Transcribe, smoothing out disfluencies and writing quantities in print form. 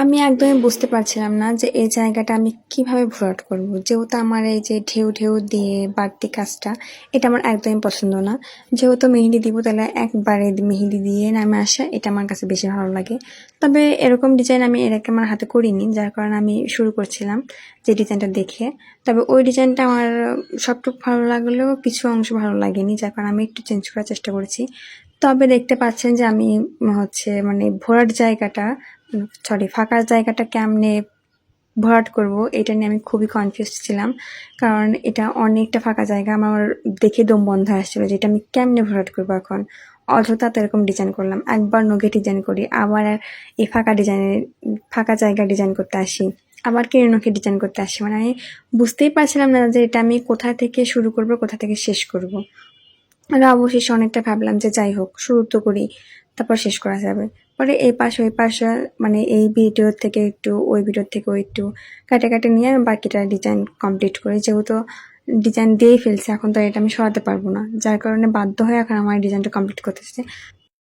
আমি একদমই বুঝতে পারছিলাম না যে এই জায়গাটা আমি কিভাবে ভরাট করব। যেহেতু আমার এই যে ঢেউ ঢেউ দিয়ে বাড়তি কাজটা, এটা আমার একদমই পছন্দ না। যেহেতু মেহেদি দিব তাহলে একবারে মেহেদি দিয়ে নামে আসা, এটা আমার কাছে বেশি ভালো লাগে। তবে এরকম ডিজাইন আমি এর আগে আমার হাতে করিনি, যার কারণে আমি শুরু করছিলাম যে ডিজাইনটা দেখে। তবে ওই ডিজাইনটা আমার সবটুকু ভালো লাগলেও কিছু অংশ ভালো লাগেনি, যার কারণে আমি একটু চেঞ্জ করার চেষ্টা করেছি। তবে দেখতে পাচ্ছেন যে আমি মানে ভরাট জায়গাটা, সরি, ফাঁকা জায়গাটা কেমনে ভরাট করব এটা নিয়ে আমি খুবই কনফিউজ ছিলাম। কারণ এটা অনেকটা ফাঁকা জায়গা, আমার দেখে দম বন্ধ হয়ে আসছিল যে এটা আমি কেমনে ভরাট করবো এখন। অযথা তো এরকম ডিজাইন করলাম, একবার নগে ডিজাইন করি, আবার এই ফাঁকা জায়গা ডিজাইন করতে আসি, আবার কেড়ে নখে ডিজাইন করতে আসি। মানে আমি বুঝতেই পারছিলাম না যে এটা আমি কোথা থেকে শুরু করব, কোথা থেকে শেষ করব। আর অবশেষে অনেকটা ভাবলাম যে যাই হোক, শুরু তো করি, তারপর শেষ করা যাবে। পরে এই পাশে ওই পাশে, মানে এই ভিডিও থেকে একটু, ওই ভিডিও থেকে ওই একটু কাটে কাটে নিয়ে আমি বাকিটা ডিজাইন কমপ্লিট করি। যেহেতু ডিজাইন দিয়েই ফেলছি, এখন তো এটা আমি সরাতে পারবো না, যার কারণে বাধ্য হয়ে এখন আমার ডিজাইনটা কমপ্লিট করতেছে।